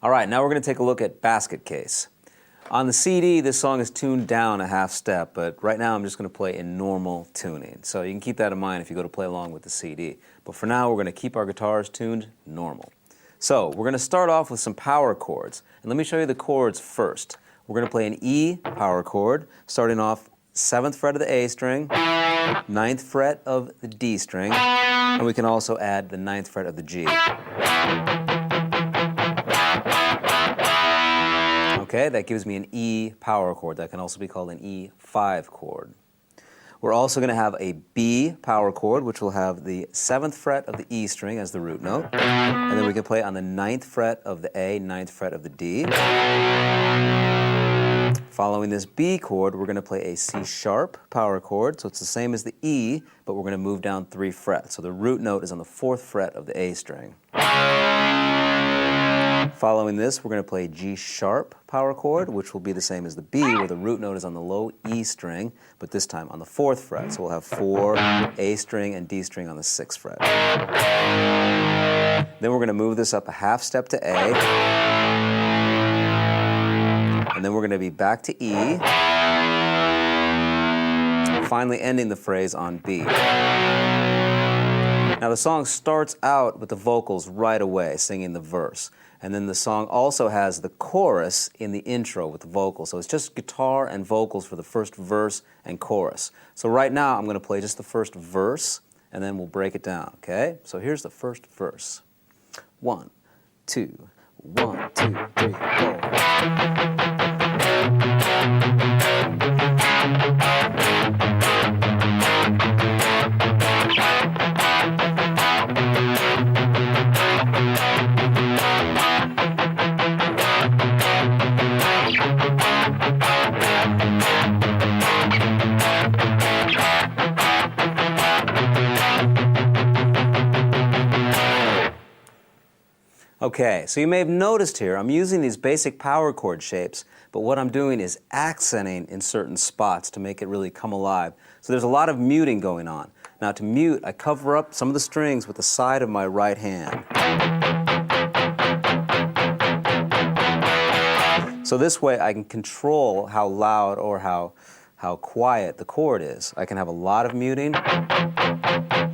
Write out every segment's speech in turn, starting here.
All right, now we're going to take a look at Basket Case. On the CD, this song is tuned down a half step, but right now I'm just going to play in normal tuning. So you can keep that in mind if you go to play along with the CD. But for now, we're going to keep our guitars tuned normal. So we're going to start off with some power chords. And let me show you the chords first. We're going to play an E power chord, starting off 7th fret of the A string, 9th fret of the D string, and we can also add the 9th fret of the G. Okay, that gives me an E power chord. That can also be called an E5 chord. We're also going to have a B power chord, which will have the 7th fret of the E string as the root note. And then we can play on the 9th fret of the A, 9th fret of the D. Following this B chord, we're going to play a C sharp power chord. So it's the same as the E, but we're going to move down 3 frets. So the root note is on the 4th fret of the A string. Following this, we're going to play G sharp power chord, which will be the same as the B, where the root note is on the low E string, but this time on the 4th fret. So we'll have 4, A string, and D string on the 6th fret. Then we're going to move this up a half step to A, and then we're going to be back to E, finally ending the phrase on B. Now the song starts out with the vocals right away, singing the verse. And then the song also has the chorus in the intro with the vocals. So it's just guitar and vocals for the first verse and chorus. So right now I'm going to play just the first verse, and then we'll break it down, okay? So here's the first verse. 1, 2, 1, 2, 3, 4. Okay, so you may have noticed here, I'm using these basic power chord shapes, but what I'm doing is accenting in certain spots to make it really come alive. So there's a lot of muting going on. Now to mute, I cover up some of the strings with the side of my right hand. So this way I can control how loud or how quiet the chord is. I can have a lot of muting,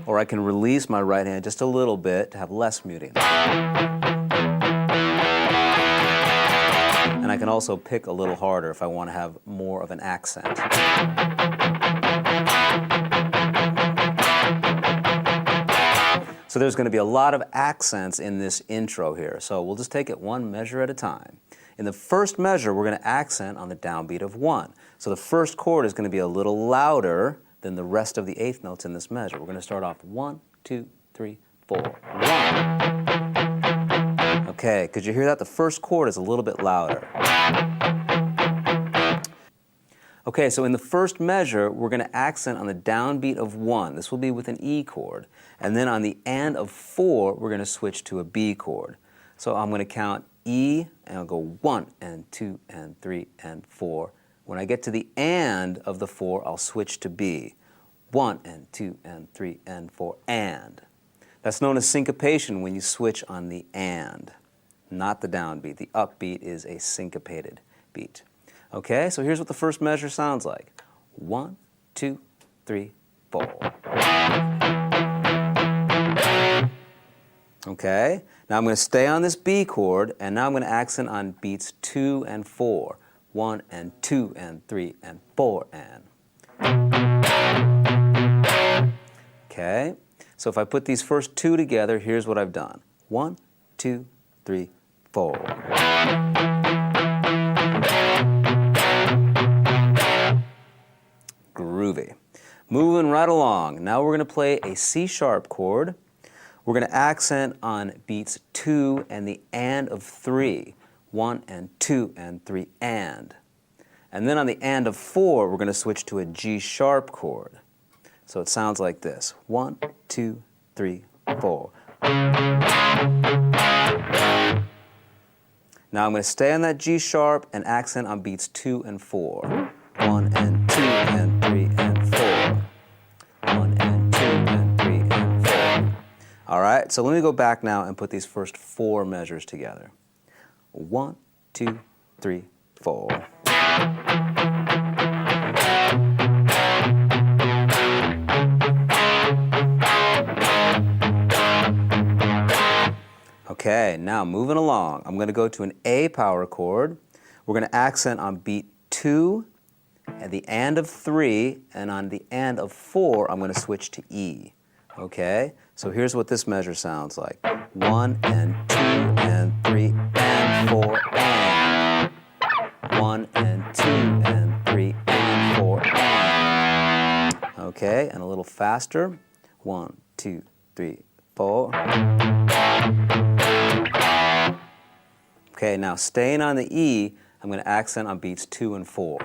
or I can release my right hand just a little bit to have less muting. And I can also pick a little harder if I want to have more of an accent. So there's going to be a lot of accents in this intro here. So we'll just take it one measure at a time. In the first measure, we're going to accent on the downbeat of 1. So the first chord is going to be a little louder than the rest of the eighth notes in this measure. We're going to start off 1, 2, 3, 4, 1. Okay, could you hear that? The first chord is a little bit louder. Okay, so in the first measure, we're going to accent on the downbeat of 1. This will be with an E chord. And then on the and of 4, we're going to switch to a B chord. So I'm going to count E, and I'll go 1 and 2 and 3 and 4. When I get to the and of the 4, I'll switch to B. 1 and 2 and 3 and 4, and. That's known as syncopation when you switch on the and, not the downbeat. The upbeat is a syncopated beat. Okay, so here's what the first measure sounds like. 1, 2, 3, 4. Okay, now I'm going to stay on this B chord, and now I'm going to accent on beats 2 and 4. 1 and 2 and 3 and 4 and. Okay, so if I put these first 2 together, here's what I've done. 1, 2, 3, 4. Groovy. Moving right along. Now we're going to play a C sharp chord. We're going to accent on beats 2 and the and of 3. 1 and 2 and 3 and. And then on the and of 4, we're going to switch to a G sharp chord. So it sounds like this. 1, 2, 3, 4. Now I'm going to stay on that G sharp and accent on beats 2 and 4. 1 and 2 and 3 and 4. 1 and 2 and 3 and 4. All right, so let me go back now and put these first 4 measures together. 1, 2, 3, 4. Okay, now moving along, I'm going to go to an A power chord. We're going to accent on beat 2 and the and of 3, and on the and of 4, I'm going to switch to E. Okay, so here's what this measure sounds like. 1 and 2 and 3 and 4 and 1 and 2 and 3 and 4 and. Okay, and a little faster. 1, 2, 3, 4. Okay, now staying on the E, I'm going to accent on beats 2 and 4.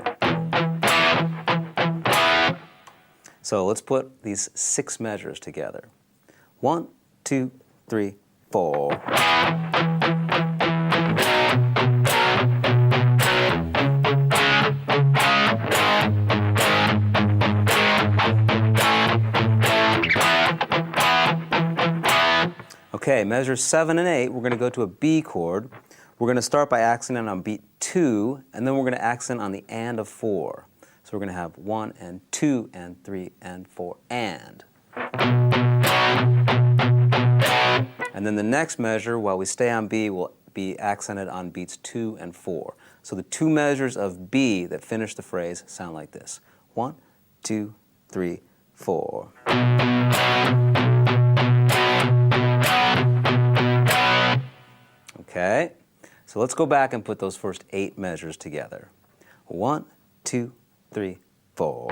So let's put these 6 measures together. 1, 2, 3, 4. Okay, measures 7 and 8, we're going to go to a B chord. We're going to start by accenting on beat 2, and then we're going to accent on the and of 4. So we're going to have 1 and 2 and 3 and 4 and. And then the next measure, while we stay on B, will be accented on beats 2 and 4. So the 2 measures of B that finish the phrase sound like this. 1, 2, 3, 4. Okay, so let's go back and put those first 8 measures together. 1, 2, 3, 4.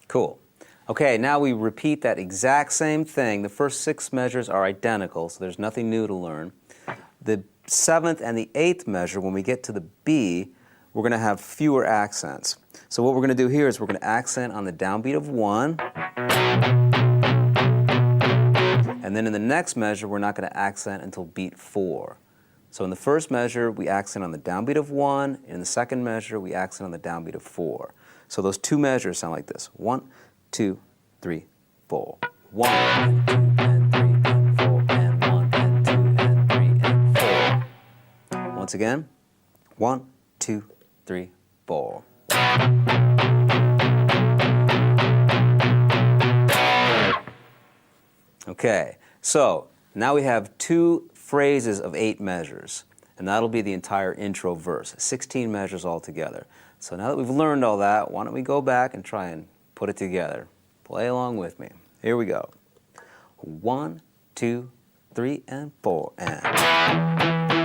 Cool. Okay, now we repeat that exact same thing. The first 6 measures are identical, so there's nothing new to learn. The 7th and the 8th measure, when we get to the B, we're going to have fewer accents. So what we're going to do here is we're going to accent on the downbeat of 1. And then in the next measure, we're not going to accent until beat 4. So in the first measure, we accent on the downbeat of 1. In the second measure, we accent on the downbeat of 4. So those 2 measures sound like this. 1, 2, 3, 4. 1 and 2 and 3 and 4 and 1 and 2 and 3 and 4. Once again, 1, 2, 3, 4. Okay, so now we have 2 phrases of 8 measures, and that'll be the entire intro verse, 16 measures altogether. So now that we've learned all that, why don't we go back and try and put it together. Play along with me. Here we go. 1, 2, 3, and 4, and.